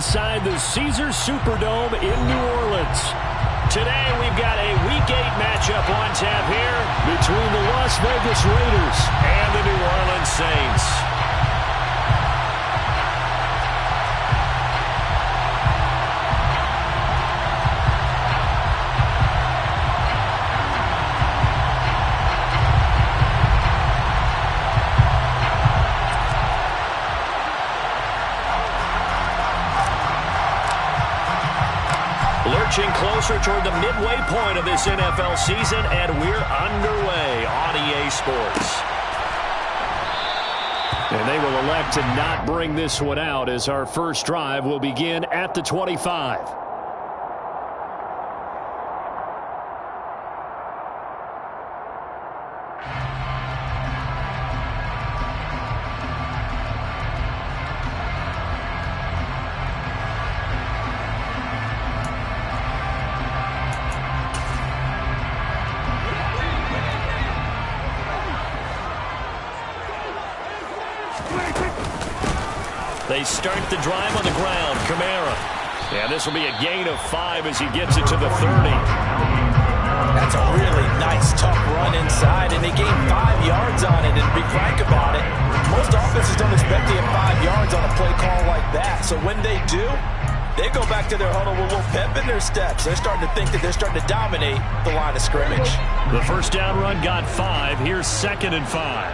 inside the Caesars Superdome in New Orleans. Today we've got a Week 8 matchup on tap here between the Las Vegas Raiders and the New Orleans Saints. Lurching closer toward the midway point of this NFL season, and we're underway on EA Sports. And they will elect to not bring this one out as our first drive will begin at the 25. They start the drive on the ground. Kamara. And this will be a gain of 5 as he gets it to the 30. That's a really nice, tough run inside, and they gained 5 yards on it. And to be frank about it, most offenses don't expect to get 5 yards on a play call like that. So when they do, they go back to their huddle with a little pep in their steps. They're starting to think that they're starting to dominate the line of scrimmage. The first down run got 5. Here's 2nd and 5.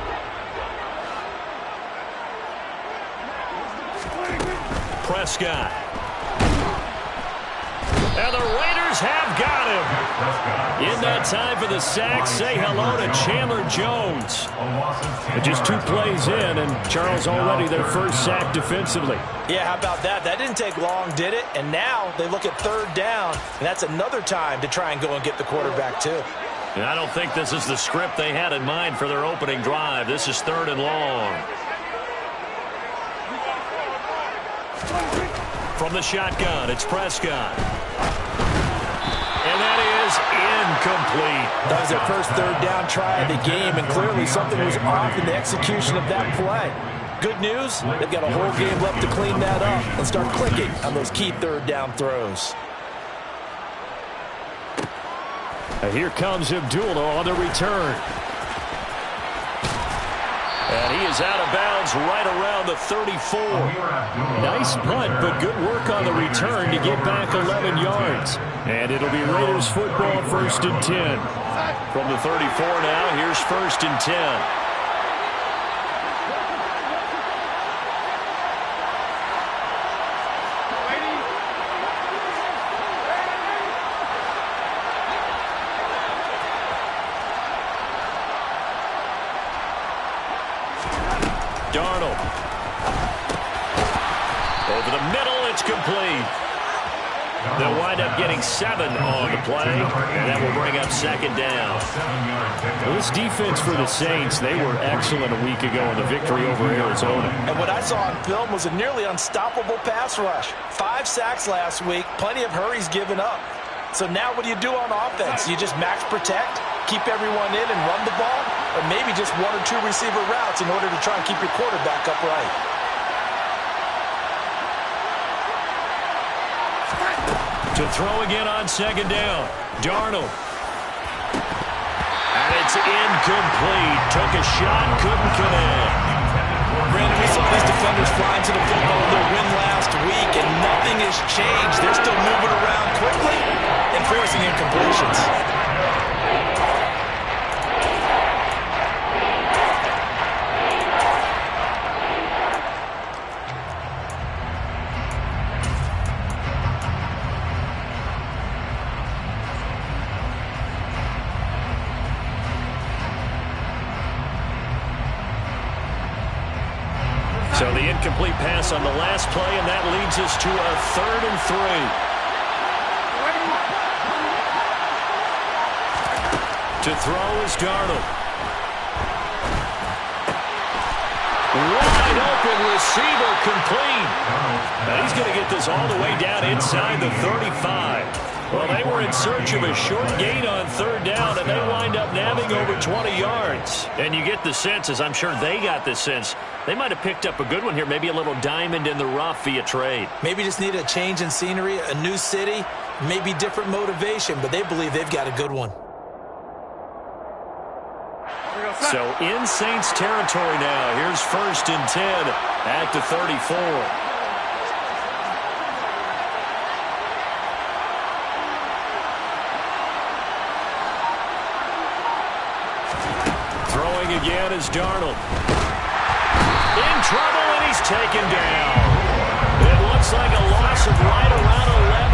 Prescott. And the Raiders have got him. In that time for the sack, say hello to Chandler Jones. Just 2 plays in, and Charles already their first sack defensively. Yeah, how about that? That didn't take long, did it? And now they look at 3rd down, and that's another time to try and go and get the quarterback too. And I don't think this is the script they had in mind for their opening drive. This is 3rd and long. From the shotgun, it's Prescott. And that is incomplete. That was their first 3rd down try of the game, and clearly something was off in the execution of that play. Good news, they've got a whole game left to clean that up and start clicking on those key 3rd down throws. And here comes Abdullah on the return. And he is out of bounds right around the 34. Nice punt, but good work on the return to get back 11 yards. And it'll be Raiders football, 1st and 10. From the 34 now, here's 1st and 10. Darnold. Over the middle, it's complete. They'll wind up getting 7 on the play, and that will bring up 2nd down. Well, this defense for the Saints, they were excellent a week ago in the victory over Arizona. And what I saw on film was a nearly unstoppable pass rush. 5 sacks last week, plenty of hurries given up. So now what do you do on offense? You just max protect, keep everyone in and run the ball, or maybe just 1 or 2 receiver routes in order to try and keep your quarterback upright. To throw again on 2nd down. Darnold. And it's incomplete. Took a shot, couldn't connect. Brandon, we saw these defenders flying to the football in their win last week, and nothing has changed. They're still moving around quickly and forcing incompletions. So the incomplete pass on the last play, and that leads us to a 3rd and 3. To throw is Darnold. Wide open receiver complete. Now he's going to get this all the way down inside the 35. Well, they were in search of a short gain on third down, and they wind up nabbing over 20 yards. And you get the sense, as I'm sure they got the sense, they might have picked up a good one here, maybe a little diamond in the rough via trade. Maybe just need a change in scenery, a new city, maybe different motivation, but they believe they've got a good one. So in Saints territory now. Here's 1st and 10 at the 34. Again is Darnold. In trouble, and he's taken down. It looks like a loss of right around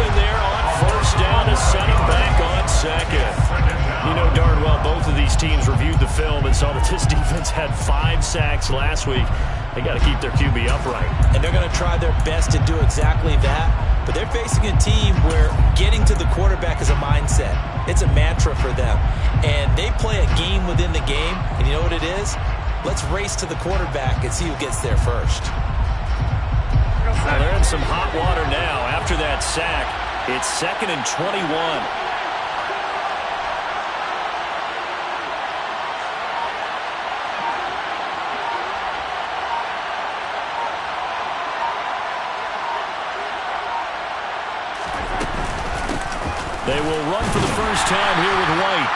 11 there on 1st down to set him back on 2nd. You know darn well both of these teams reviewed the film and saw that this defense had 5 sacks last week. They got to keep their QB upright. And they're going to try their best to do exactly that. But they're facing a team where getting to the quarterback is a mindset. It's a mantra for them. And they play a game within the game. And you know what it is? Let's race to the quarterback and see who gets there first. Well, they're in some hot water now. After that sack, it's 2nd and 21. They will run for the first time here with White.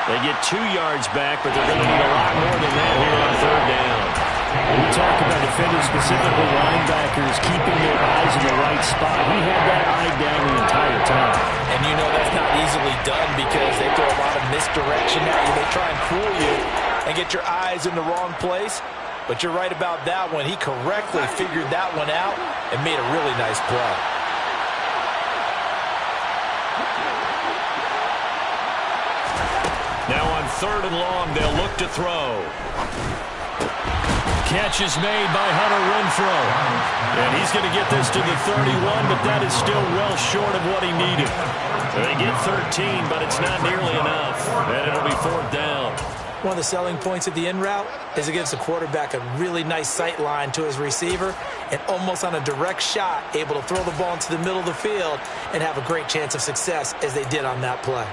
They get 2 yards back, but they're going to need a lot more than that here on 3rd down. We talk about defenders, specifically linebackers, keeping their eyes in the right spot. He had that eye down the entire time. And you know that's not easily done because they throw a lot of misdirection at you. They try and fool you and get your eyes in the wrong place. But you're right about that one. He correctly figured that one out and made a really nice play. Now on 3rd and long, they'll look to throw. Catch is made by Hunter Renfrow. And he's going to get this to the 31, but that is still well short of what he needed. They get 13, but it's not nearly enough. And it'll be 4th down. One of the selling points of the in route is it gives the quarterback a really nice sight line to his receiver and almost on a direct shot able to throw the ball into the middle of the field and have a great chance of success as they did on that play.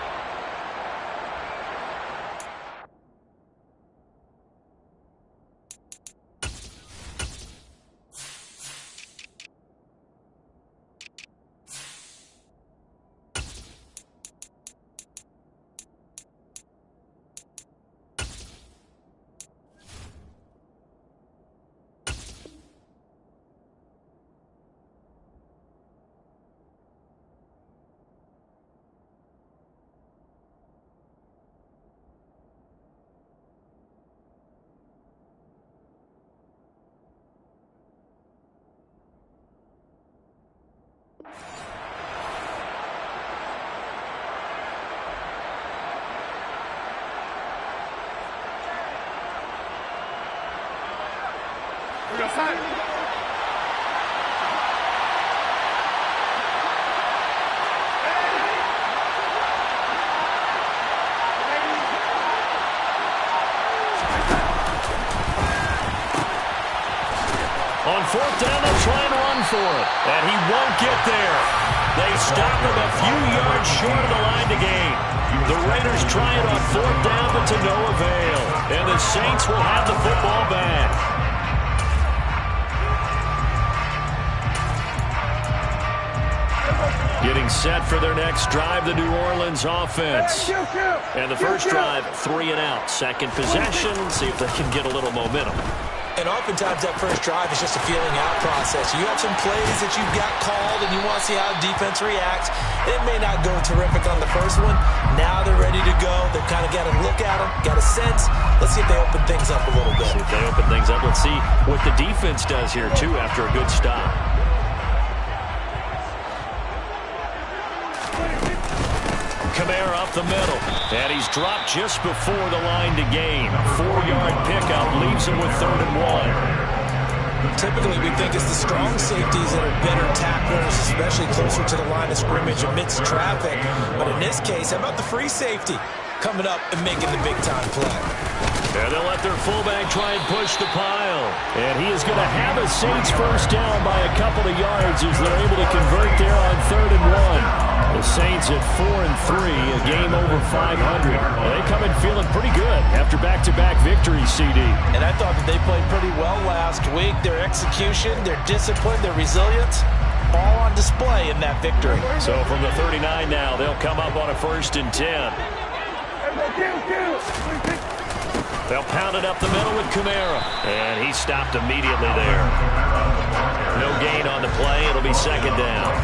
On 4th down, they'll try and run for it. And he won't get there. They stop him a few yards short of the line to gain. The Raiders try it on 4th down, but to no avail. And the Saints will have the football back. Getting set for their next drive, the New Orleans offense. And the first drive, 3 and out. Second possession, see if they can get a little momentum. And oftentimes that first drive is just a feeling out process. You have some plays that you've got called and you want to see how the defense reacts. It may not go terrific on the first one. Now they're ready to go. They've kind of got to look at them, got a sense. Let's see if they open things up a little bit. See if they open things up. Let's see what the defense does here, too, after a good stop. Kamara up the middle, and he's dropped just before the line to gain. 4-yard pickup leaves him with 3rd and 1. Typically, we think it's the strong safeties that are better tacklers, especially closer to the line of scrimmage amidst traffic. But in this case, how about the free safety coming up and making the big-time play? And they'll let their fullback try and push the pile. And he is going to have a Saints first down by a couple of yards as they're able to convert there on 3rd and 1. The The Saints at 4-3, a game over 500. They come in feeling pretty good after back-to-back victories, CD. And I thought that they played pretty well last week. Their execution, their discipline, their resilience, all on display in that victory. So from the 39 now, they'll come up on a 1st and 10. They'll pound it up the middle with Kamara. And he stopped immediately there. No gain on the play. It'll be 2nd down.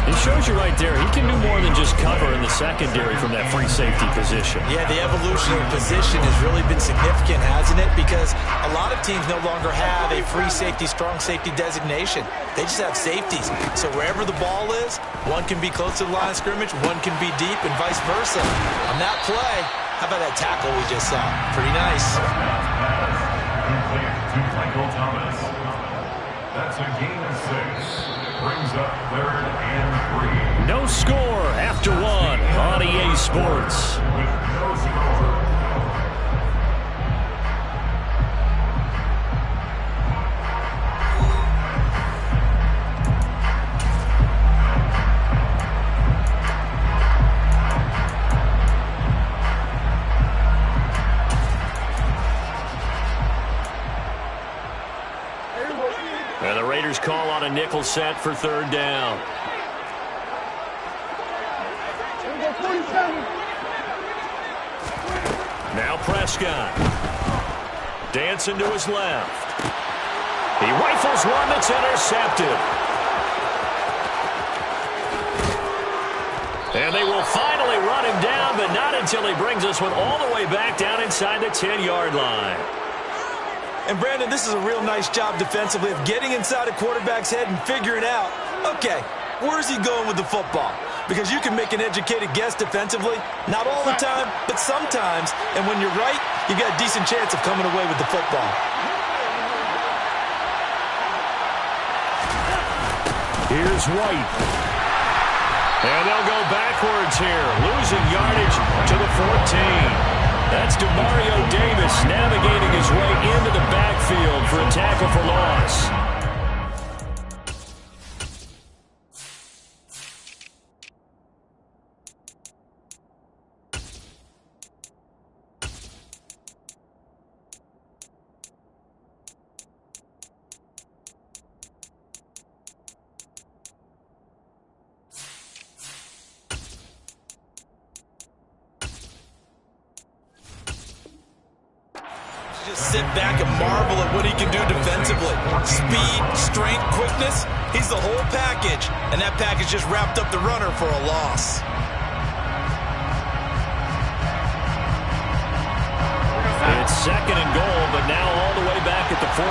It shows you right there, he can do more than just cover in the secondary from that free safety position. Yeah, the evolution of position has really been significant, hasn't it? Because a lot of teams no longer have a free safety, strong safety designation. They just have safeties. So wherever the ball is, one can be close to the line of scrimmage, one can be deep, and vice versa. On that play, how about that tackle we just saw? Pretty nice. Michael Thomas. That's a gain of 6. Brings up 3rd and 3. No score after 1 on EA Sports. With no score. And the Raiders call on a nickel set for 3rd down. Now Prescott. Dancing to his left. He rifles one that's intercepted. And they will finally run him down, but not until he brings us one all the way back down inside the 10-yard line. And, Brandon, this is a real nice job defensively of getting inside a quarterback's head and figuring out, okay, where's he going with the football? Because you can make an educated guess defensively. Not all the time, but sometimes. And when you're right, you got a decent chance of coming away with the football. Here's White. And they'll go backwards here, losing yardage to the 14. That's Demario Davis navigating his way into the backfield for a tackle for loss. Just sit back and marvel at what he can do defensively. Speed, strength, quickness, he's the whole package. And that package just wrapped up the runner for a loss. It's 2nd and goal, but now all the way back at the 14.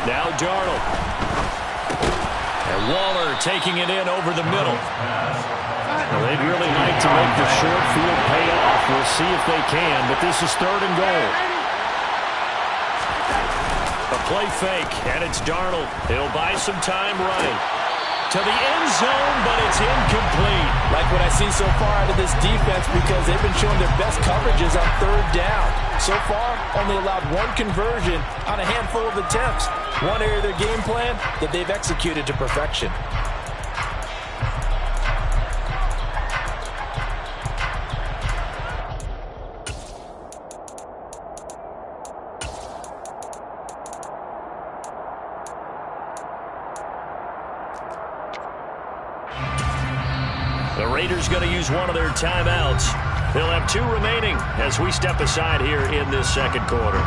Now Darnold. And Waller taking it in over the middle. Well, they'd really like to make the short field pay off. We'll see if they can, but this is 3rd and goal. A play fake, and it's Darnold. He'll buy some time running. To the end zone, but it's incomplete. Like what I've seen so far out of this defense, because they've been showing their best coverages on 3rd down. So far, only allowed one conversion on a handful of attempts. One area of their game plan that they've executed to perfection. The Raiders going to use one of their timeouts. They'll have 2 remaining as we step aside here in this 2nd quarter.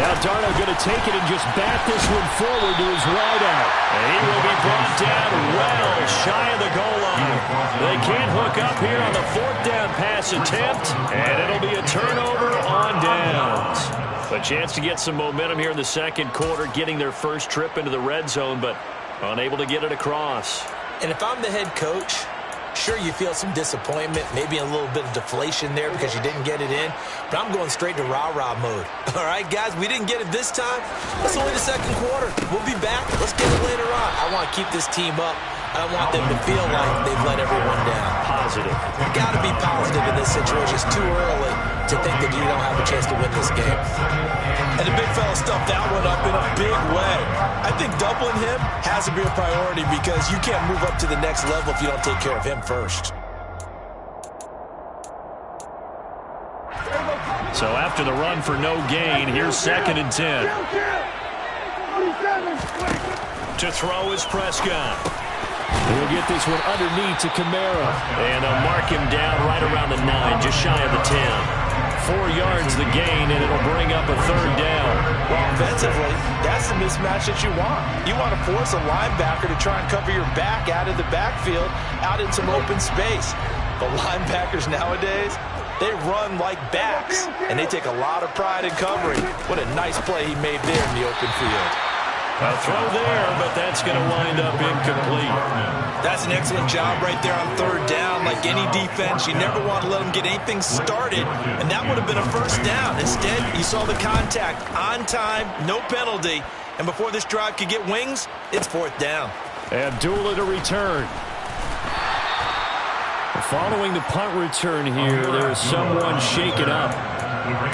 Now Darnold going to take it and just bat this one forward to his wideout. And he will be brought down well shy of the goal line. They can't hook up here on the 4th down pass attempt, and it'll be a turnover on downs. A chance to get some momentum here in the second quarter, getting their first trip into the red zone, but unable to get it across. And if I'm the head coach, sure, you feel some disappointment, maybe a little bit of deflation there because you didn't get it in, but I'm going straight to rah-rah mode. All right, guys, we didn't get it this time. It's only the second quarter. We'll be back. Let's get it later on. I want to keep this team up. I don't want them to feel like they've let everyone down. Positive. You got to be positive in this situation. It's too early to think that you don't have a chance to win this game. And the big fella stuffed that one up in a big way. I think doubling him has to be a priority because you can't move up to the next level if you don't take care of him first. So after the run for no gain, here's 2nd and 10. To throw is Prescott. He'll get this one underneath to Kamara. And they'll mark him down right around the 9, just shy of the 10. 4 yards the gain, and it'll bring up a 3rd down. Well, offensively, that's the mismatch that you want. You want to force a linebacker to try and cover your back out of the backfield, out in some open space. But linebackers nowadays, they run like backs, and they take a lot of pride in covering. What a nice play he made there in the open field. A throw there, but that's going to wind up incomplete. That's an excellent job right there on 3rd down. Like any defense, you never want to let them get anything started, and that would have been a 1st down. Instead, you saw the contact on time, no penalty, and before this drive could get wings, it's 4th down. Abdullah to return. Following the punt return here, there is someone shaken up.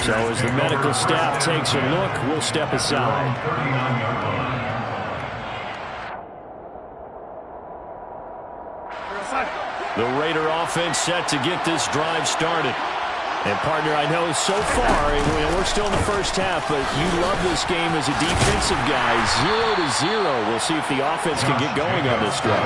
So as the medical staff takes a look, we'll step aside. The Raider offense set to get this drive started. And, partner, I know so far, we're still in the first half, but you love this game as a defensive guy. 0-0. We'll see if the offense can get going on this drive.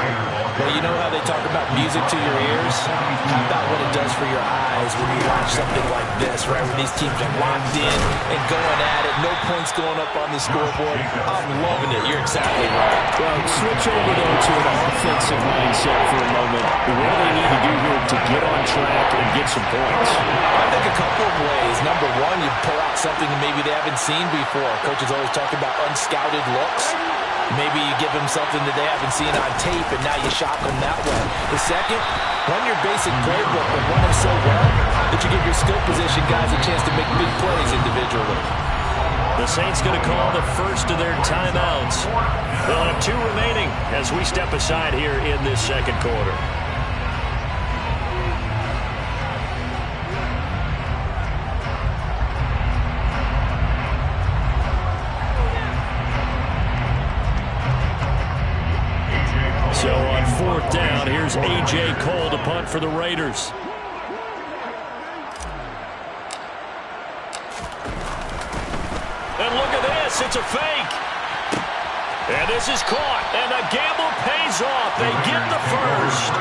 Well, you know how they talk about music to your ears? How about what it does for your eyes when you watch something like this, right, where these teams are locked in and going at it, no points going up on the scoreboard. I'm loving it. You're exactly right. Well, switch over, though, to an offensive mindset for a moment. What do they need to do here to get on track and get some points? I think a couple of ways. Number one, you pull out something that maybe they haven't seen before. Coaches always talk about unscouted looks. Maybe you give them something that they haven't seen on tape, and now you shock them that way. The second, run your basic playbook, but run them so well that you give your skill position guys a chance to make big plays individually. The Saints going to call the first of their timeouts. They'll have 2 remaining as we step aside here in this second quarter. So on 4th down, here's A.J. Cole to punt for the Raiders. And look at this, it's a fake. And this is caught, and the gamble pays off. They get the first.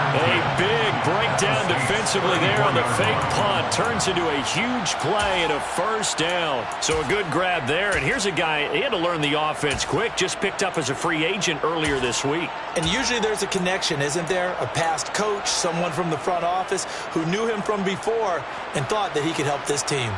A big breakdown defensively there on the fake punt. Turns into a huge play and a 1st down. So a good grab there, and here's a guy, he had to learn the offense quick, just picked up as a free agent earlier this week. And usually there's a connection, isn't there? A past coach, someone from the front office who knew him from before and thought that he could help this team.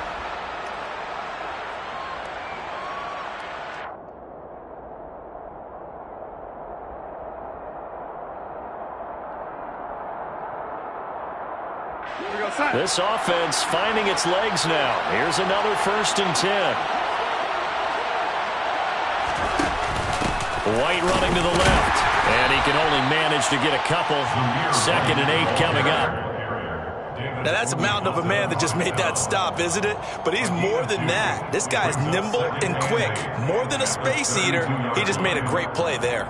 This offense finding its legs now. Here's another 1st and 10. White running to the left. And he can only manage to get a couple. 2nd and 8 coming up. Now that's a mountain of a man that just made that stop, isn't it? But he's more than that. This guy's nimble and quick. More than a space eater. He just made a great play there.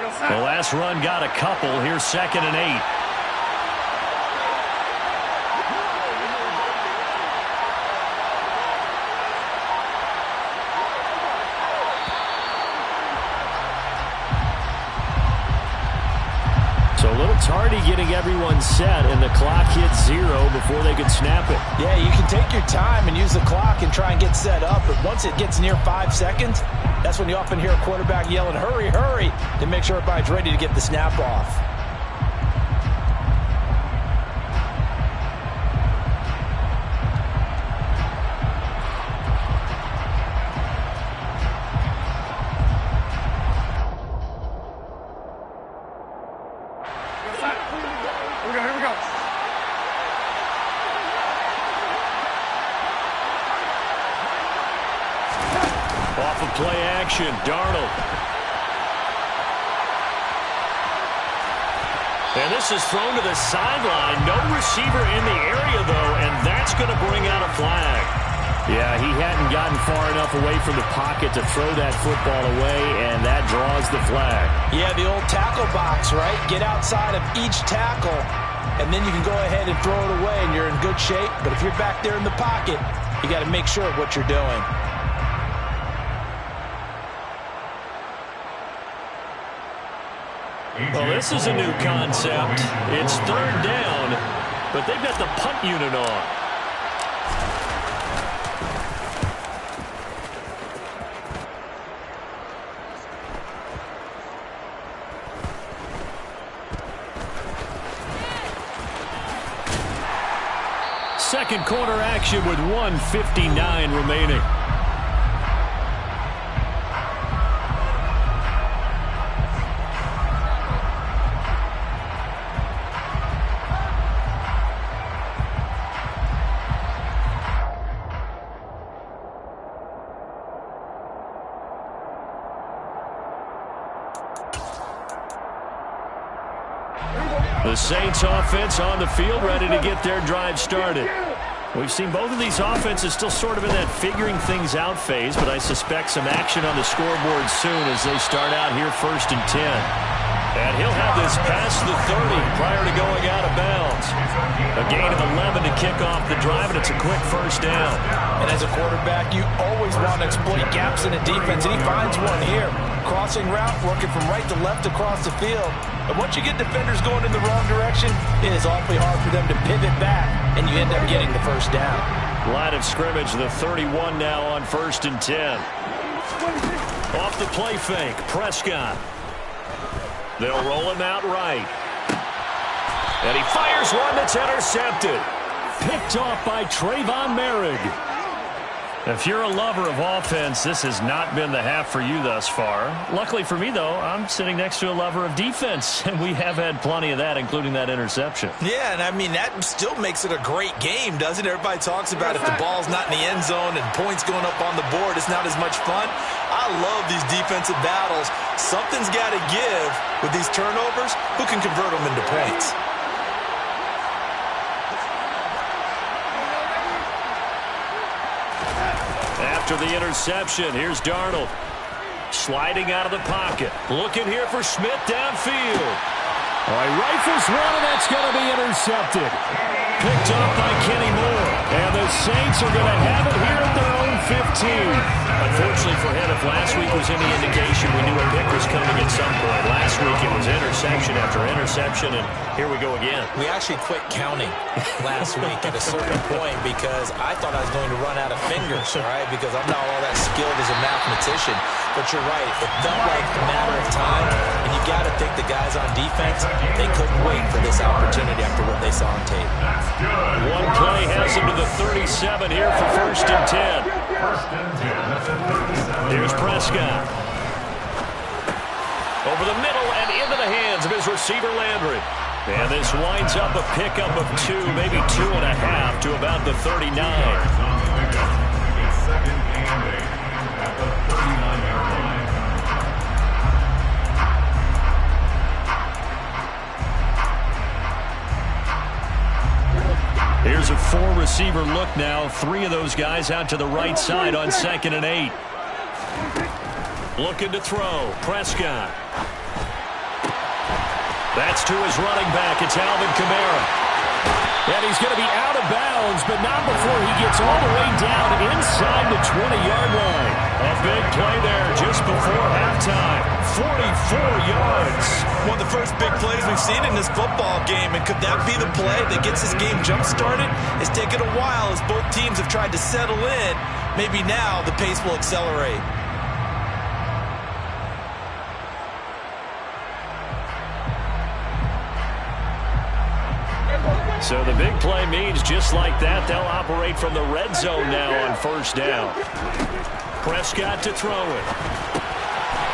The last run got a couple. Here's 2nd and 8. So a little tardy getting everyone set, and the clock hit 0 before they could snap it. Yeah, you can take your time and use the clock and try and get set up, but once it gets near 5 seconds, that's when you often hear a quarterback yelling, hurry, hurry, to make sure everybody's ready to get the snap off. Off of play action, Darnold. And this is thrown to the sideline. No receiver in the area, though, and that's going to bring out a flag. Yeah, he hadn't gotten far enough away from the pocket to throw that football away, and that draws the flag. Yeah, the old tackle box, right? Get outside of each tackle, and then you can go ahead and throw it away, and you're in good shape. But if you're back there in the pocket, you got to make sure of what you're doing. Well, this is a new concept. It's 3rd down, but they've got the punt unit on. Second quarter action with 1:59 remaining. The Saints offense on the field, ready to get their drive started. We've seen both of these offenses still sort of in that figuring things out phase, but I suspect some action on the scoreboard soon as they start out here 1st and 10. And he'll have this past the 30 prior to going out of bounds. A gain of 11 to kick off the drive, and it's a quick 1st down. And as a quarterback, you always want to exploit gaps in the defense, and he finds one here. Crossing route, working from right to left across the field. And once you get defenders going in the wrong direction, it is awfully hard for them to pivot back, and you end up getting the 1st down. Line of scrimmage, the 31 now on 1st and 10. Off the play fake, Prescott. They'll roll him out right. And he fires one that's intercepted. Picked off by Trayvon Merrick. If you're a lover of offense, this has not been the half for you thus far. Luckily for me, though, I'm sitting next to a lover of defense, and we have had plenty of that, including that interception. Yeah, and I mean, that still makes it a great game, doesn't it? Everybody talks about if the ball's not in the end zone and points going up on the board, it's not as much fun. I love these defensive battles. Something's got to give with these turnovers. Who can convert them into points? After the interception, here's Darnold. Sliding out of the pocket. Looking here for Smith downfield. All right, rifles one, and that's going to be intercepted. Picked up by Kenny Moore. And the Saints are going to have it here at their own 15. Unfortunately for him, if last week was any indication, we knew a pick was coming at some point. Last week it was interception after interception, and here we go again. We actually quit counting last week at a certain point because I thought I was going to run out of fingers, right? Because I'm not all that skilled as a mathematician. But you're right. It felt like a matter of time, and you got to think the guys on defense, they couldn't wait for this opportunity after what they saw on tape. One play has him to the 37 here for 1st and 10. Here's Prescott. Over the middle and into the hands of his receiver Landry. And this winds up a pickup of 2, maybe 2.5 to about the 39. It's 2nd and 8 at the 39-yard line. Here's a 4-receiver look now. 3 of those guys out to the right side on 2nd and 8. Looking to throw. Prescott. That's to his running back. It's Alvin Kamara. And he's going to be out of bounds, but not before he gets all the way down inside the 20-yard line. A big play there just before halftime. 44 yards. One of the first big plays we've seen in this football game, and could that be the play that gets this game jump-started? It's taken a while as both teams have tried to settle in. Maybe now the pace will accelerate. So the big play means just like that, they'll operate from the red zone now on first down. Prescott to throw it.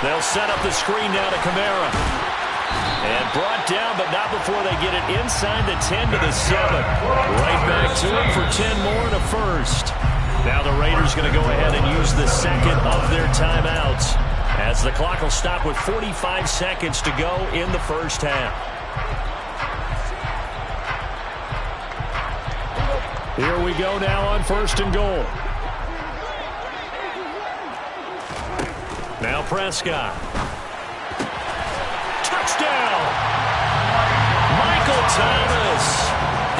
They'll set up the screen now to Kamara. And brought down, but not before they get it inside the 10 to the 7. Right back to him for 10 more and a first. Now the Raiders going to go ahead and use the second of their timeouts, as the clock will stop with 45 seconds to go in the first half. Here we go now on first and goal. Now Prescott. Touchdown! Michael Thomas,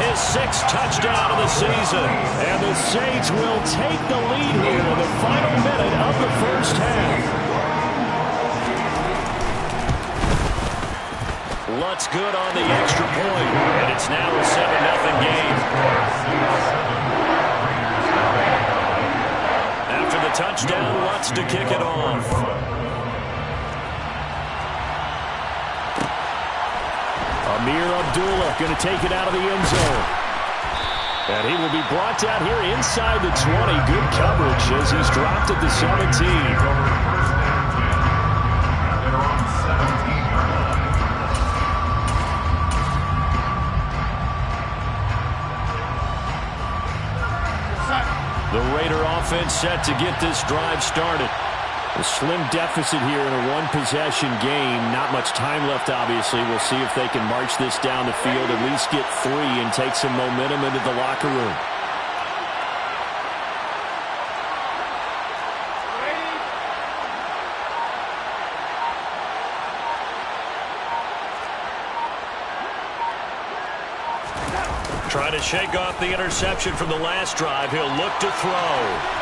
his 6th touchdown of the season. And the Saints will take the lead here in the final minute of the first half. Lutz good on the extra point, and it's now a 7-0 game. After the touchdown, Lutz to kick it off. Amir Abdullah going to take it out of the end zone. And he will be brought down here inside the 20. Good coverage as he's dropped at the 17. The Raider offense set to get this drive started. A slim deficit here in a one-possession game. Not much time left, obviously. We'll see if they can march this down the field, at least get 3 and take some momentum into the locker room. Trying to shake off the interception from the last drive. He'll look to throw.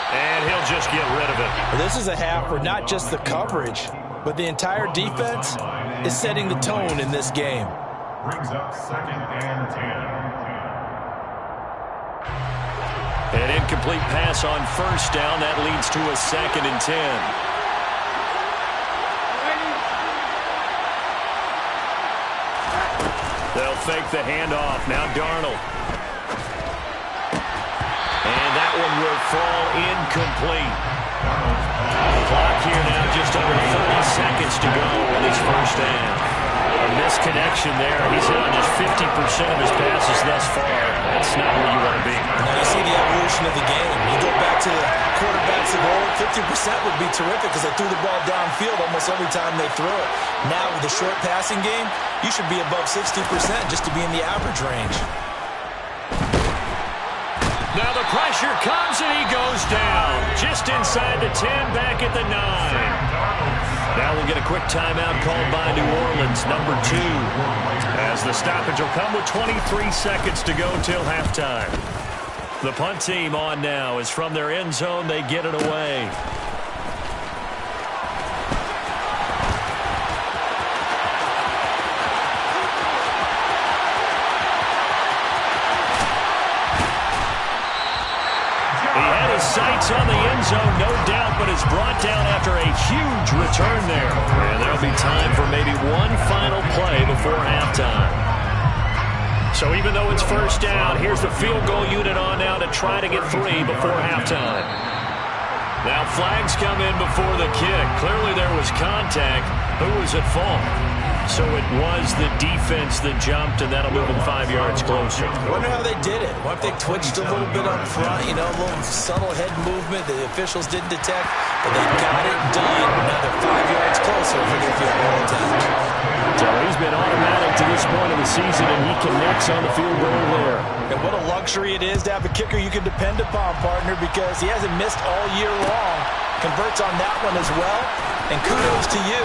And he'll just get rid of it. This is a half where not just the coverage, but the entire defense is setting the tone in this game. Brings up 2nd and 10. An incomplete pass on first down. That leads to a 2nd and 10. They'll fake the handoff. Now Darnold. And that one will fall incomplete. Clock here now, just under 30 seconds to go in this first half. A misconnection there. He's hit on just 50% of his passes thus far. That's not where you want to be. Now you see the evolution of the game. You go back to the quarterbacks of old, 50% would be terrific because they threw the ball downfield almost every time they threw it. Now with the short passing game, you should be above 60% just to be in the average range. Now the pressure comes and he goes down. Just inside the 10, back at the 9. Now we'll get a quick timeout called by New Orleans, number 2. As the stoppage will come with 23 seconds to go till halftime. The punt team on now is from their end zone. They get it away. Sights on the end zone, no doubt, but is brought down after a huge return there. And there'll be time for maybe one final play before halftime. So even though it's first down, here's the field goal unit on now to try to get 3 before halftime. Now flags come in before the kick. Clearly there was contact. Who was at fault? So it was the defense that jumped, and that'll move them 5 yards closer. I wonder how they did it. What if they twitched a little bit up front, you know, a little subtle head movement the officials didn't detect, but they got it done. Now they're 5 yards closer for their field goal attempt. So he's been automatic to this point of the season, and he connects on the field goal there. And what a luxury it is to have a kicker you can depend upon, partner, because he hasn't missed all year long. Converts on that one as well. and kudos to you.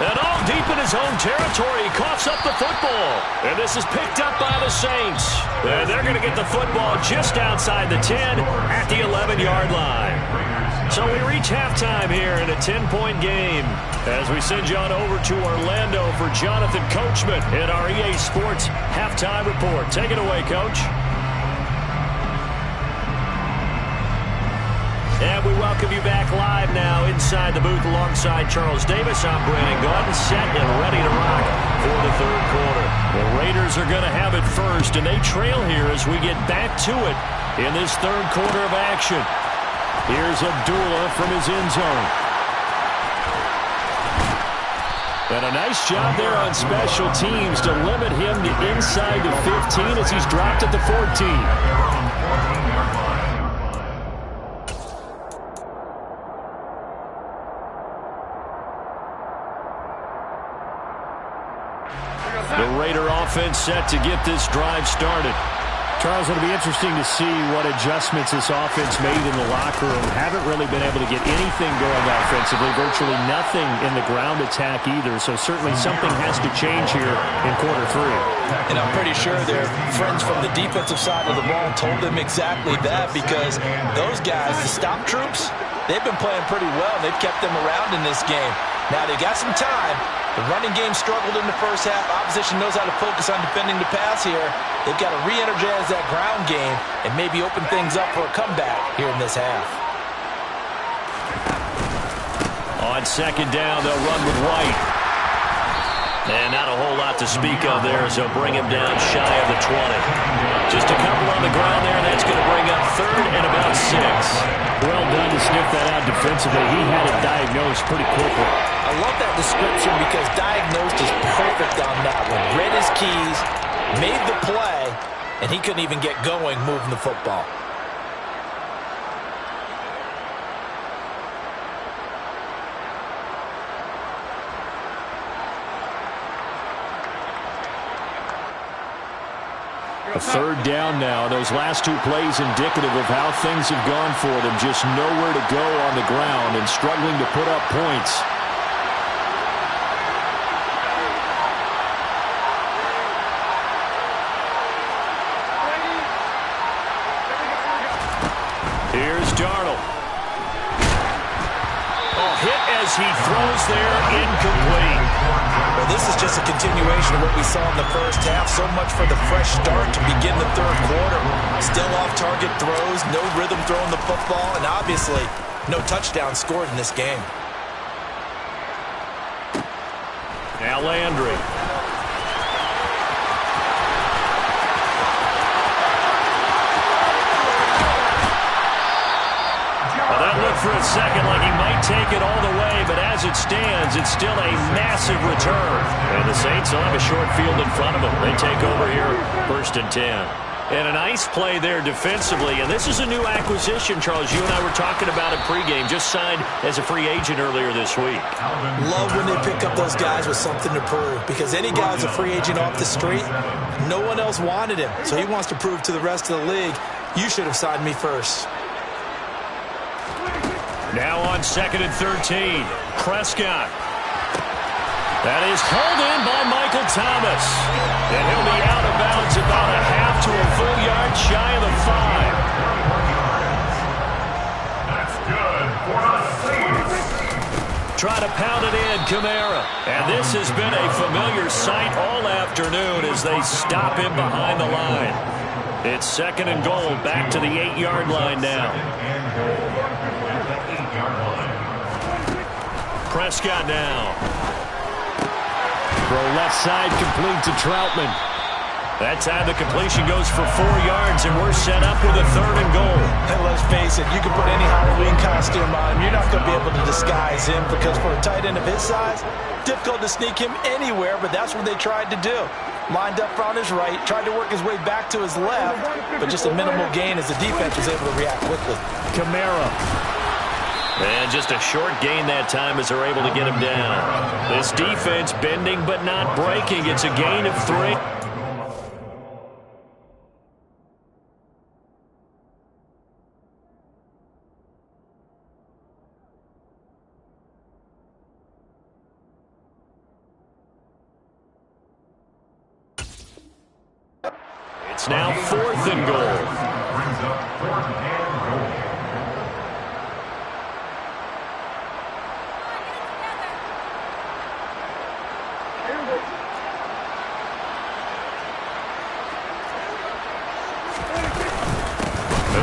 And all deep in his own territory, he coughs up the football. And this is picked up by the Saints. And they're going to get the football just outside the 10 at the 11-yard line. So we reach halftime here in a 10-point game as we send you on over to Orlando for Jonathan Coachman in our EA Sports Halftime Report. Take it away, Coach. And we welcome you back live now inside the booth alongside Charles Davis. I'm Brandon Gaudin, set and ready to rock for the third quarter. The Raiders are going to have it first, and they trail here as we get back to it in this third quarter of action. Here's Abdullah from his end zone. And a nice job there on special teams to limit him to inside the 15 as he's dropped at the 14. The Raider offense set to get this drive started. Charles, it'll be interesting to see what adjustments this offense made in the locker room. Haven't really been able to get anything going offensively, virtually nothing in the ground attack either, so certainly something has to change here in quarter three. And I'm pretty sure their friends from the defensive side of the ball told them exactly that, because those guys, the stop troops, they've been playing pretty well. They've kept them around in this game. Now they got some time. The running game struggled in the first half. Opposition knows how to focus on defending the pass here. They've got to re-energize that ground game and maybe open things up for a comeback here in this half. On second down, they'll run with White. And not a whole lot to speak of there, so bring him down shy of the 20. Just a couple on the ground there, and that's going to bring up third and about 6. Well done to sniff that out defensively. He had it diagnosed pretty quickly. I love that description because diagnosed is perfect on that one. Read his keys, made the play, and he couldn't even get going moving the football. A third down now. Those last two plays indicative of how things have gone for them. Just nowhere to go on the ground and struggling to put up points. Here's Darnold. Oh, hit as he throws there, incomplete. Well, this is just a continuation of what we saw in the first half. So much for the fresh start to begin the third quarter. Still off-target throws, no rhythm throwing the football, and obviously no touchdown scored in this game. Now Landry. For a second like he might take it all the way, but as it stands, it's still a massive return. And the Saints will have a short field in front of them. They take over here, 1st and 10. And a nice play there defensively. And this is a new acquisition, Charles. You and I were talking about it pregame. Just signed as a free agent earlier this week. Love when they pick up those guys with something to prove. Because any guy who's a free agent off the street, no one else wanted him. So he wants to prove to the rest of the league, you should have signed me first. Now on 2nd and 13, Prescott. That is hauled in by Michael Thomas. And he'll be out of bounds about a half to a full yard shy of the 5. That's good for the Saints. Try to pound it in, Kamara. And this has been a familiar sight all afternoon as they stop him behind the line. It's 2nd and goal, back to the 8-yard line now. Prescott now. Throw left side, complete to Troutman. That time the completion goes for 4 yards, and we're set up with a 3rd and goal. And let's face it, you can put any Halloween costume on him. You're not going to be able to disguise him because for a tight end of his size, difficult to sneak him anywhere, but that's what they tried to do. Lined up on his right, tried to work his way back to his left, but just a minimal gain as the defense was able to react quickly. Kamara. And just a short gain that time as they're able to get him down. This defense bending but not breaking. It's a gain of 3. It's now 4th and goal. Brings up 4th and goal.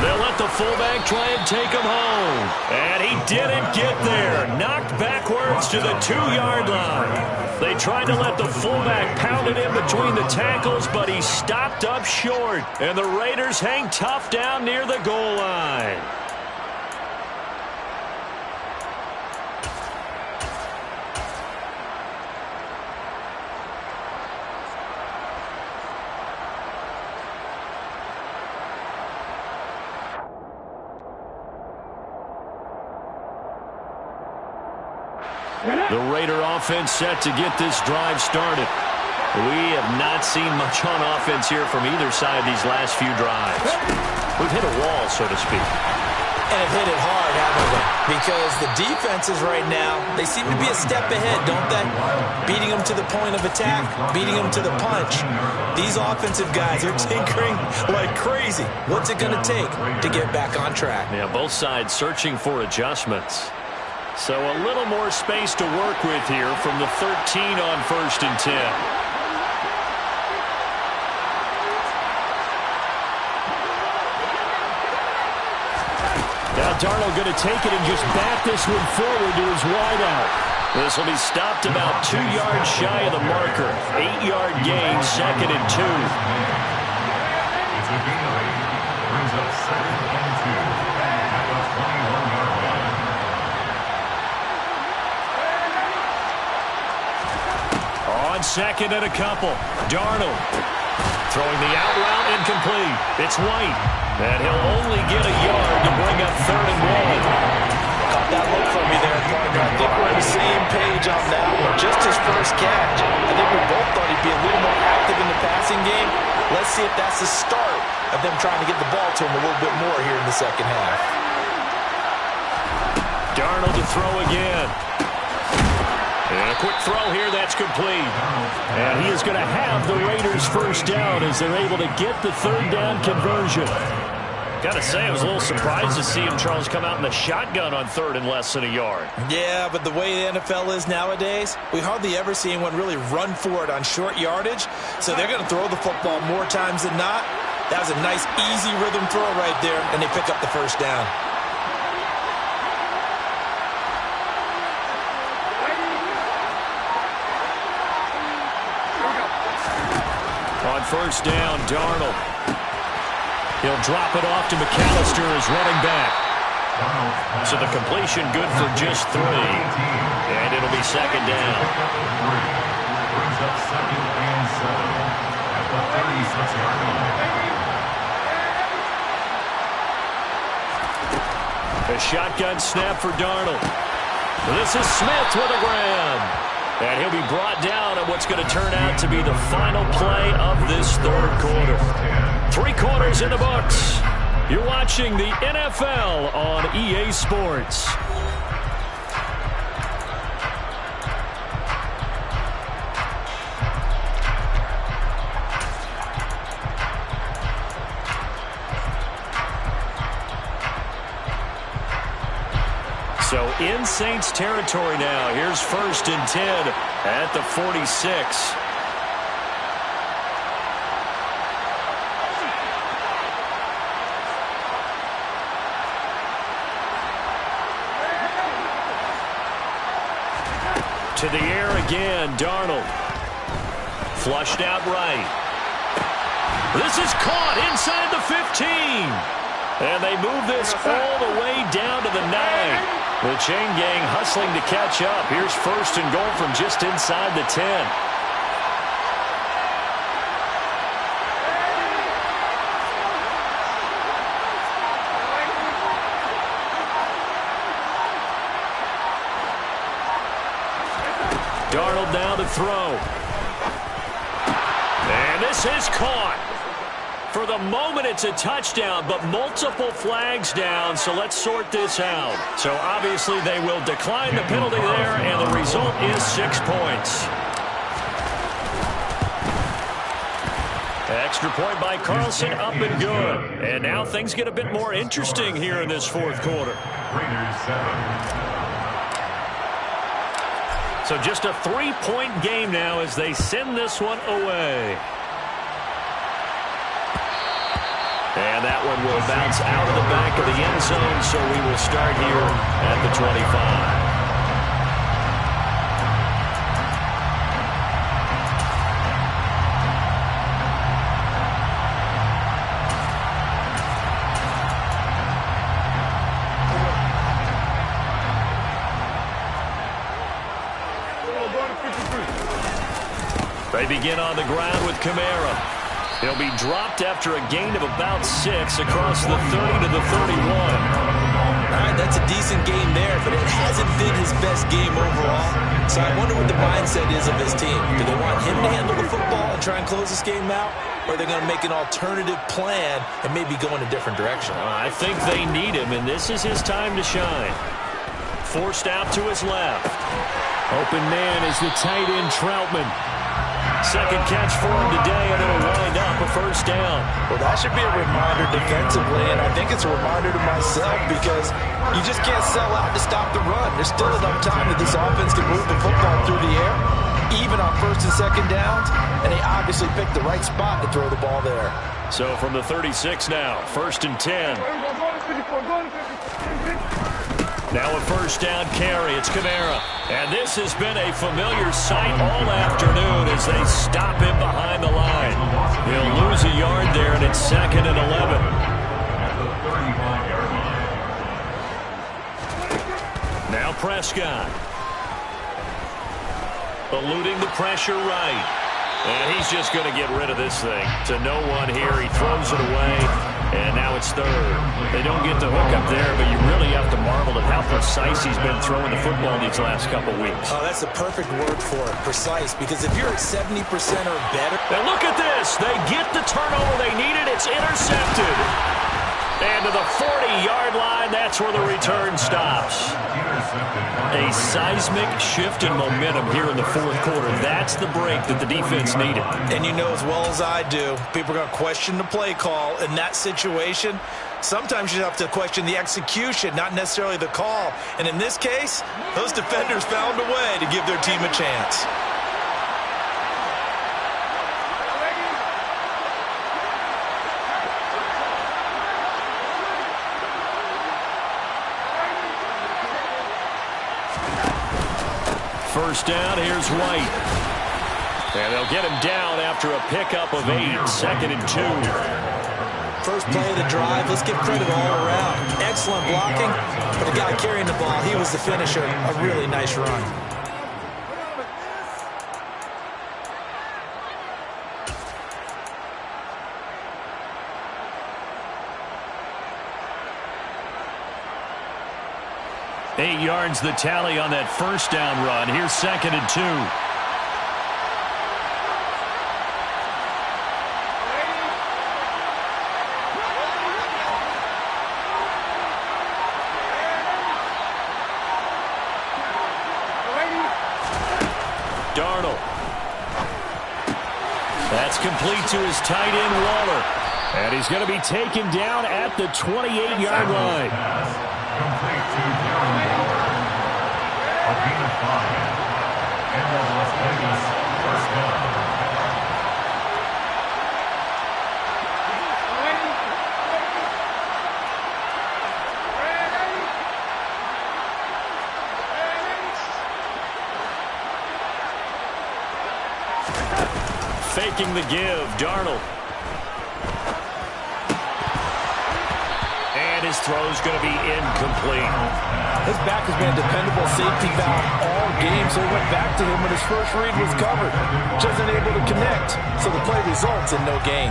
They'll let the fullback try and take him home. And he didn't get there. Knocked backwards to the 2-yard line. They tried to let the fullback pound it in between the tackles, but he stopped up short. And the Raiders hang tough down near the goal line. The Raider offense set to get this drive started. We have not seen much on offense here from either side these last few drives. We've hit a wall, so to speak. And have hit it hard, haven't we? Because the defenses right now, they seem to be a step ahead, don't they? Beating them to the point of attack, beating them to the punch. These offensive guys are tinkering like crazy. What's it going to take to get back on track? Yeah, both sides searching for adjustments. So a little more space to work with here from the 13 on 1st and 10. Now Darnold going to take it and just back this one forward to his wideout. This will be stopped about 2 yards shy of the marker. 8-yard gain, 2nd and 2. It's a gain of 8. Brings up 2nd and 2 at the 21-yard line. On 2nd and a couple, Darnold throwing the out route incomplete. It's White, and he'll only get a yard to bring up 3rd and 1. Caught that look from me there, partner. I think we're on the same page on that one. Just his first catch. I think we both thought he'd be a little more active in the passing game. Let's see if that's the start of them trying to get the ball to him a little bit more here in the second half. Darnold to throw again. And a quick throw here, that's complete. And he is going to have the Raiders' first down as they're able to get the 3rd down conversion. Got to say, I was a little surprised to see him, Charles, come out in the shotgun on 3rd and less than a yard. Yeah, but the way the NFL is nowadays, we hardly ever see anyone really run for it on short yardage. So they're going to throw the football more times than not. That was a nice, easy rhythm throw right there, and they pick up the first down. On 1st down, Darnold. He'll drop it off to McAllister as running back. So the completion good for just 3. And it'll be 2nd down. Brings up 2nd and 7 at the 36-yard line. A shotgun snap for Darnold. This is Smith with a grab. And he'll be brought down at what's going to turn out to be the final play of this 3rd quarter. 3 quarters in the books. You're watching the NFL on EA Sports. So in Saints territory now. Here's 1st and 10 at the 46. To the air again, Darnold. Flushed out right. This is caught inside the 15. And they move this all the way down to the 9. The chain gang hustling to catch up. Here's 1st and goal from just inside the 10. Darnold now to throw. And this is caught. For the moment, it's a touchdown, but multiple flags down, so let's sort this out. So obviously they will decline the penalty there, and the result is 6 points. Extra point by Carlson, up and good. And now things get a bit more interesting here in this fourth quarter. Raiders 7. So just a 3-point game now as they send this one away. And that one will bounce out of the back of the end zone, so we will start here at the 25. They begin on the ground with Kamara. He'll be dropped after a gain of about 6 across the 30 to the 31. All right, that's a decent game there, but it hasn't been his best game overall. So I wonder what the mindset is of his team. Do they want him to handle the football and try and close this game out? Or are they going to make an alternative plan and maybe go in a different direction? I think they need him, and this is his time to shine. Forced out to his left. Open man is the tight end Troutman. Second catch for him today, and it'll wind up a first down. Well, that should be a reminder defensively, and I think it's a reminder to myself because you just can't sell out to stop the run. There's still enough time that this offense can move the football through the air, even on first and second downs, and they obviously picked the right spot to throw the ball there. So from the 36 now, first and 10. Now a first down carry. It's Kamara. And this has been a familiar sight all afternoon as they stop him behind the line. He'll lose a yard there, and it's second and 11. At the 35-yard line. Now Prescott. Eluding the pressure right. And he's just going to get rid of this thing. To no one here. He throws it away. And now it's third. They don't get the hook up there, but you really have to marvel at how precise he's been throwing the football these last couple weeks. Oh, that's the perfect word for it, precise, because if you're at 70% or better. And look at this. They get the turnover they needed. It's intercepted. And to the 40-yard line, that's where the return stops. A seismic shift in momentum here in the fourth quarter. That's the break that the defense needed. And you know as well as I do, people are going to question the play call in that situation. Sometimes you have to question the execution, not necessarily the call. And in this case, those defenders found a way to give their team a chance. First down, here's White. And they'll get him down after a pickup of 8, second and 2. First play of the drive, let's give credit all around. Excellent blocking, but the guy carrying the ball, he was the finisher. A really nice run. Eight yards the tally on that first down run. Here's second and 2. Darnold. That's complete to his tight end, Waller. And he's going to be taken down at the 28-yard line. Complete to Darren Waller. A gain of 5. And the Las Vegas first down. Faking the give, Darnold. And his throw's going to be incomplete. His back has been a dependable safety valve all game, so he went back to him when his first read was covered. Just unable to connect, so the play results in no gain.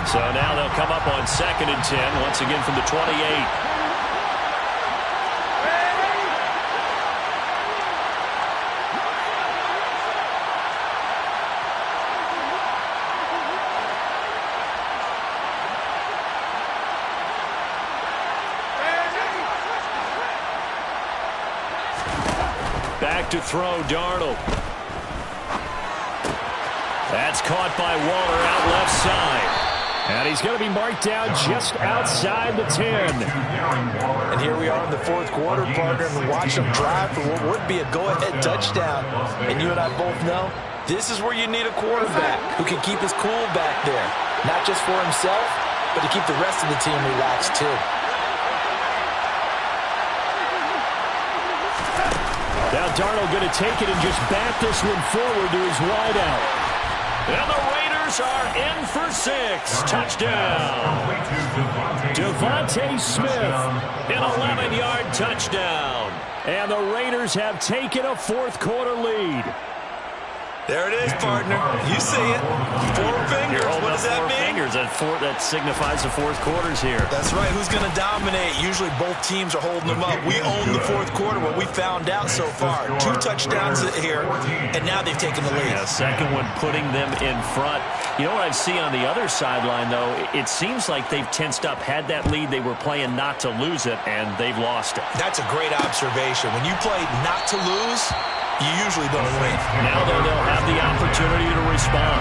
So now they'll come up on second and 10, once again from the 28. Back to throw, Darnold. That's caught by Waller out left side. And he's going to be marked down just outside the 10. And here we are in the fourth quarter, partner, and watch them drive for what would be a go-ahead touchdown. And you and I both know this is where you need a quarterback who can keep his cool back there. Not just for himself, but to keep the rest of the team relaxed too. Now Darnold going to take it and just bat this one forward to his wideout. And the Raiders are in for 6. Touchdown. Devontae Smith, an 11-yard touchdown. And the Raiders have taken a fourth quarter lead. There it is, partner. You see it. 4 fingers. What does that mean? Fingers. That signifies the fourth quarter's here. That's right. Who's going to dominate? Usually both teams are holding them up. We own the fourth quarter, what we found out so far. 2 touchdowns here, and now they've taken the lead. Yeah, second one putting them in front. You know what I see on the other sideline, though? It seems like they've tensed up. Had that lead, they were playing not to lose it, and they've lost it. That's a great observation. When you play not to lose, you usually don't win. Now, though, they'll have the opportunity to respond.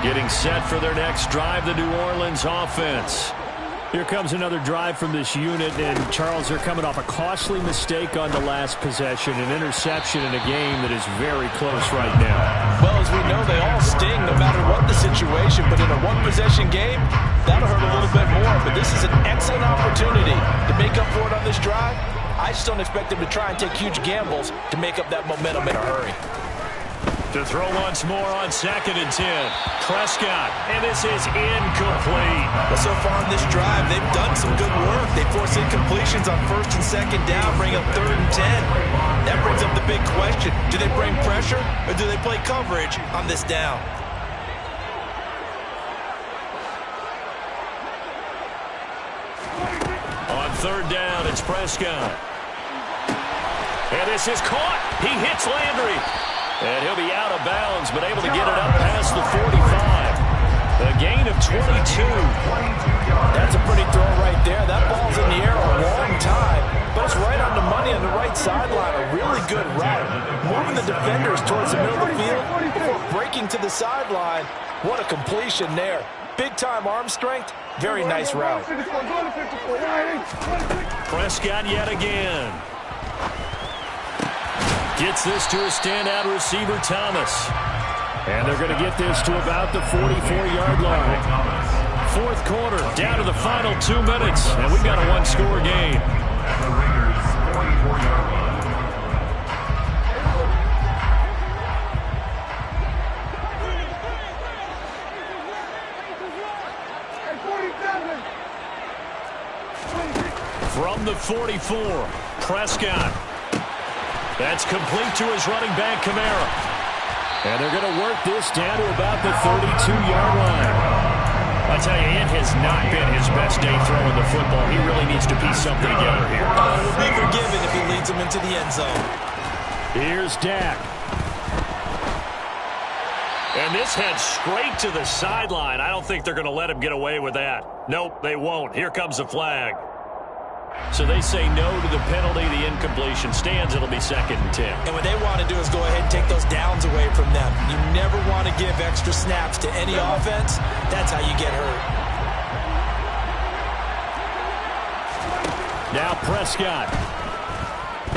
Getting set for their next drive, the New Orleans offense. Here comes another drive from this unit, and Charles, they're coming off a costly mistake on the last possession, an interception in a game that is very close right now. Well, as we know, they all sting no matter what the situation, but in a one-possession game, that'll hurt a little bit more, but this is an excellent opportunity to make up for it on this drive. I just don't expect them to try and take huge gambles to make up that momentum in a hurry. To throw once more on 2nd and 10. Prescott, and this is incomplete. But so far in this drive, they've done some good work. They force incompletions on 1st and 2nd down, bring up 3rd and 10. That brings up the big question. Do they bring pressure, or do they play coverage on this down? On 3rd down, it's Prescott. And this is caught. He hits Landry. And he'll be out of bounds, but able to get it up past the 45. A gain of 22. That's a pretty throw right there. That ball's in the air a long time, but it's right on the money on the right sideline. A really good route. Moving the defenders towards the middle of the field before breaking to the sideline. What a completion there. Big-time arm strength. Very nice route. Prescott yet again. Gets this to a standout receiver, Thomas. And they're going to get this to about the 44-yard line. Fourth quarter, down to the final 2 minutes, and we've got a one-score game. From the 44, Prescott. That's complete to his running back, Kamara. And they're going to work this down to about the 32-yard line. I tell you, it has not been his best day throwing the football. He really needs to piece something together here. It will be forgiven if he leads them into the end zone. Here's Dak. And this heads straight to the sideline. I don't think they're going to let him get away with that. Nope, they won't. Here comes the flag. So they say no to the penalty. The incompletion stands. It'll be 2nd and 10. And what they want to do is go ahead and take those downs away from them. You never want to give extra snaps to any offense. That's how you get hurt. Now Prescott.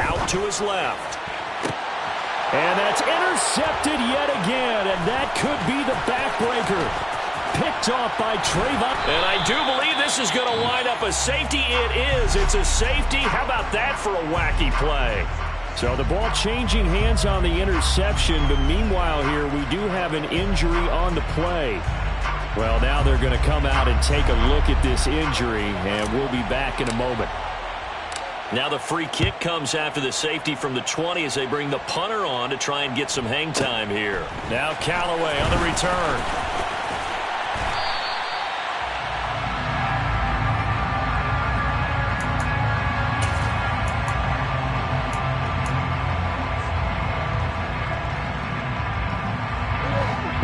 Out to his left. And that's intercepted yet again. And that could be the backbreaker. Picked off by Trayvon. And I do believe this is going to wind up a safety. It is. It's a safety. How about that for a wacky play? So the ball changing hands on the interception. But meanwhile here, we do have an injury on the play. Well, now they're going to come out and take a look at this injury. And we'll be back in a moment. Now the free kick comes after the safety from the 20 as they bring the punter on to try and get some hang time here. Now Callaway on the return.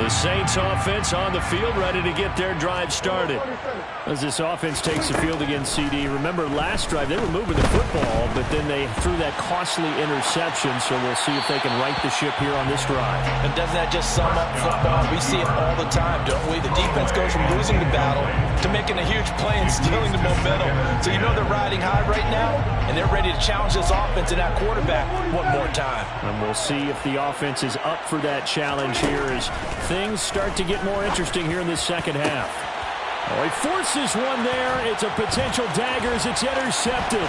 The Saints offense on the field, ready to get their drive started. As this offense takes the field against CD, remember last drive they were moving the football, but then they threw that costly interception, so we'll see if they can right the ship here on this drive. And doesn't that just sum up football? We see it all the time, don't we? The defense goes from losing the battle to making a huge play and stealing the momentum. So you know they're riding high right now, and they're ready to challenge this offense and that quarterback one more time. And we'll see if the offense is up for that challenge here as things start to get more interesting here in this second half. Oh, he forces one there. It's a potential dagger as it's intercepted.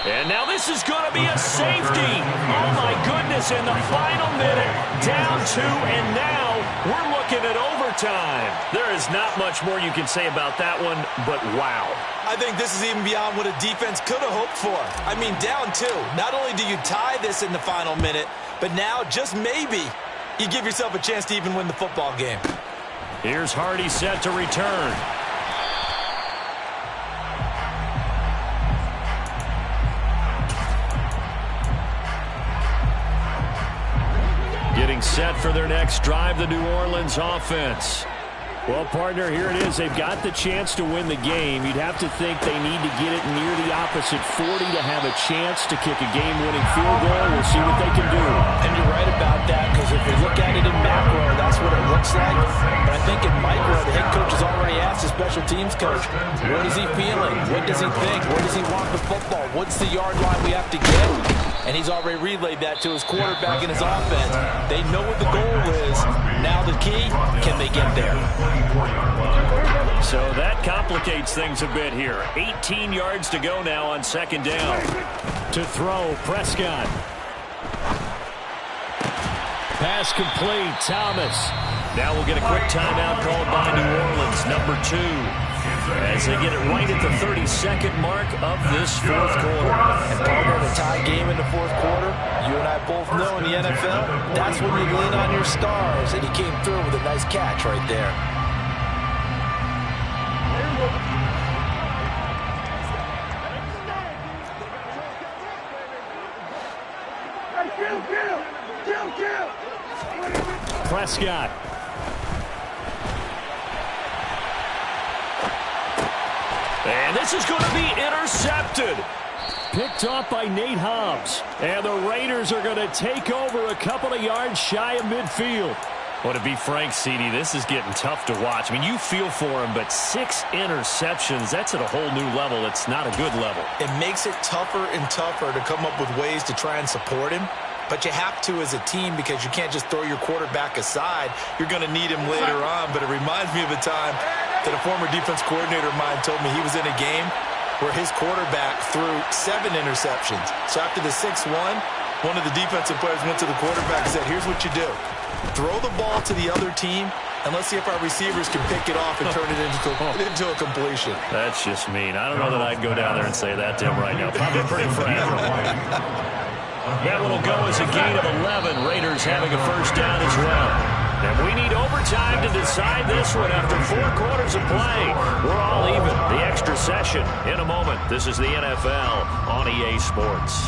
And now this is going to be a safety. Oh, my goodness, in the final minute, down 2, and now we're looking at overtime. There is not much more you can say about that one, but wow. I think this is even beyond what a defense could have hoped for. I mean, down 2. Not only do you tie this in the final minute, but now, just maybe, you give yourself a chance to even win the football game. Here's Hardy set to return. Getting set for their next drive, the New Orleans offense. Well, partner, here it is. They've got the chance to win the game. You'd have to think they need to get it near the opposite 40 to have a chance to kick a game-winning field goal. We'll see what they can do. And you're right about that, because if we look at it in macro, that's what it looks like. But I think in micro, the head coach has already asked the special teams coach, what is he feeling? What does he think? Where does he want the football? What's the yard line we have to get? And he's already relayed that to his quarterback and his offense. They know what the goal is. Now the key, can they get there? So that complicates things a bit here. 18 yards to go now on second down. To throw, Prescott. Pass complete, Thomas. Now we'll get a quick timeout called by New Orleans, number 2. As they get it right at the 32nd mark of this fourth quarter. And partner, in a tie game in the fourth quarter, you and I both know in the NFL, that's when you lean on your stars. And he came through with a nice catch right there. Prescott. And this is going to be intercepted. Picked off by Nate Hobbs. And the Raiders are going to take over a couple of yards shy of midfield. Well, to be frank, CD, this is getting tough to watch. I mean, you feel for him, but 6 interceptions, that's at a whole new level. It's not a good level. It makes it tougher and tougher to come up with ways to try and support him. But you have to as a team, because you can't just throw your quarterback aside. You're going to need him later on. But it reminds me of a time that a former defense coordinator of mine told me he was in a game where his quarterback threw 7 interceptions. So after the 6-1, one of the defensive players went to the quarterback and said, here's what you do. Throw the ball to the other team, and let's see if our receivers can pick it off and turn it into a completion. That's just mean. I don't know that I'd go down there and say that to him right now. Probably pretty fragile. That one will go as a gain of 11. Raiders having a first down as well. And we need overtime to decide this one after 4 quarters of play. We're all even. The extra session in a moment. This is the NFL on EA Sports.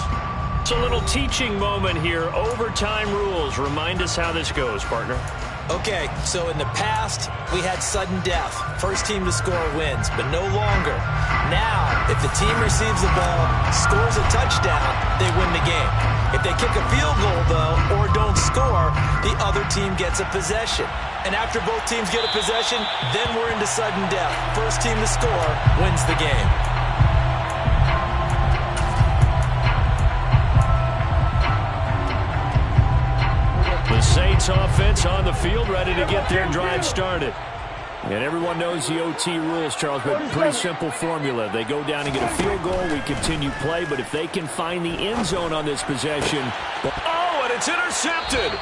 It's a little teaching moment here. Overtime rules. Remind us how this goes, partner. Okay, so in the past, we had sudden death. First team to score wins, but no longer. Now, if the team receives the ball, scores a touchdown, they win the game. If they kick a field goal, though, or don't score, the other team gets a possession. And after both teams get a possession, then we're into sudden death. First team to score wins the game. The Saints offense on the field, ready to get their drive started. And everyone knows the OT rules, Charles, but pretty simple formula. They go down and get a field goal, we continue play, but if they can find the end zone on this possession... Oh, and it's intercepted!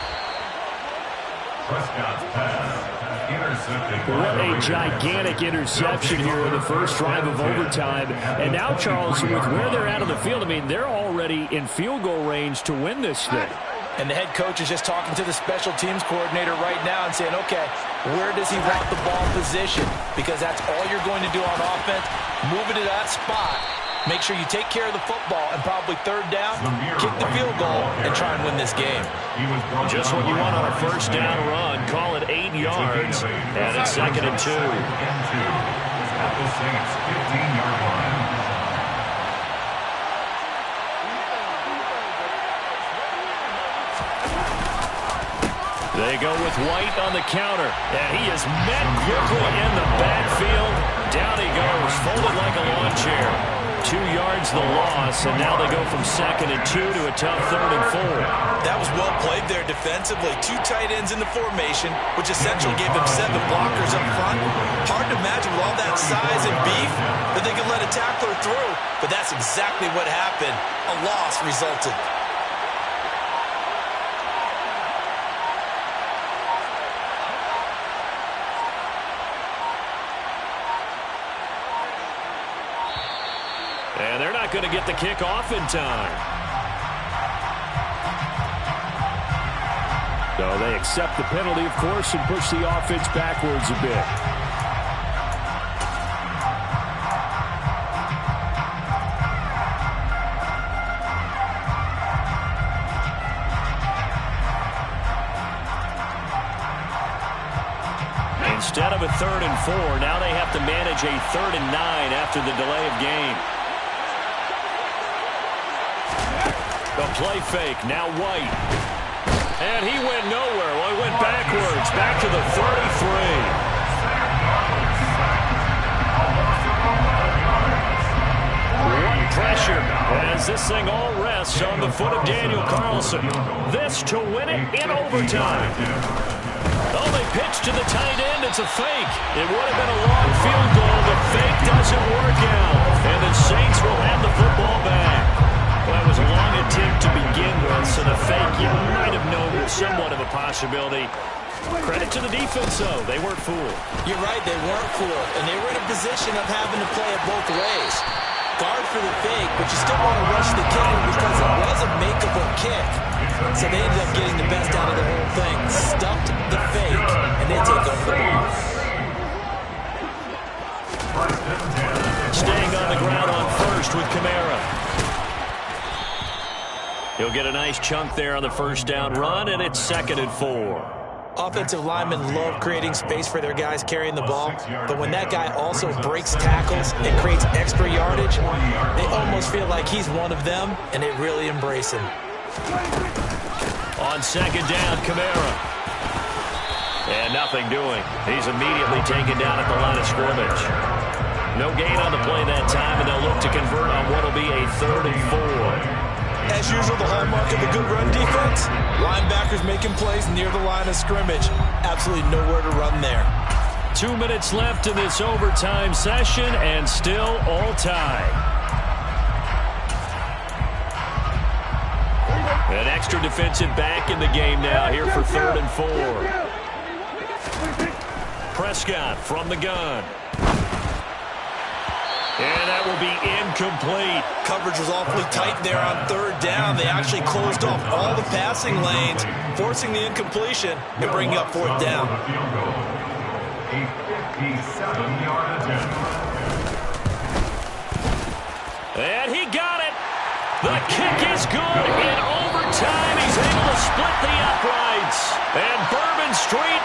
Prescott's pass intercepted. What a gigantic interception here in the first drive of overtime. And now, Charles, with where they're at on the field, I mean, they're already in field goal range to win this thing. And the head coach is just talking to the special teams coordinator right now and saying, okay, where does he want the ball positioned? Because that's all you're going to do on offense. Move it to that spot. Make sure you take care of the football and probably third down, kick the field goal, and try and win this game. Just what you want on a first down run. Call it 8 yards, and it's 2nd and 2. At the Saints' 15-yard line. They go with White on the counter, and he is met quickly in the backfield. Down he goes, folded like a lawn chair. 2 yards the loss, and now they go from 2nd and 2 to a tough 3rd and 4. That was well played there defensively. 2 tight ends in the formation, which essentially gave them 7 blockers up front. Hard to imagine with all that size and beef that they could let a tackler through, but that's exactly what happened. A loss resulted. And they're not going to get the kick off in time. So they accept the penalty, of course, and push the offense backwards a bit. Instead of a 3rd and 4, now they have to manage a 3rd and 9 after the delay of game. The play fake, now White. And he went nowhere. Well, he went backwards, back to the 33. One pressure as this thing all rests on the foot of Daniel Carlson. This to win it in overtime. Oh, they pitch to the tight end. It's a fake. It would have been a long field goal. The fake doesn't work out. And the Saints will have the football back. Well, that was a long attempt to begin with, so the fake you might have known was somewhat of a possibility. Credit to the defense, though. They weren't fooled. You're right, they weren't fooled, and they were in a position of having to play it both ways. Guard for the fake, but you still want to rush the kicker because it was a makeable kick. So they ended up getting the best out of the whole thing. Stuffed the fake, and they take over the ball. Staying on the ground on first with Kamara. He'll get a nice chunk there on the first down run, and it's 2nd and 4. Offensive linemen love creating space for their guys carrying the ball, but when that guy also breaks tackles and creates extra yardage, they almost feel like he's one of them, and they really embrace him. On 2nd down, Kamara. And nothing doing. He's immediately taken down at the line of scrimmage. No gain on the play that time, and they'll look to convert on what will be a 3rd and 4. As usual, the hallmark of a good run defense, linebackers making plays near the line of scrimmage. Absolutely nowhere to run there. 2 minutes left in this overtime session, and still all tied. An extra defensive back in the game now here for 3rd and 4. Prescott from the gun. And that will be incomplete. Coverage was awfully tight there on 3rd down. They actually closed off all the passing lanes, forcing the incompletion and bringing up 4th down. A 57-yard attempt. And he got it. The kick is good. In overtime, he's able to split the uprights. And Bourbon Street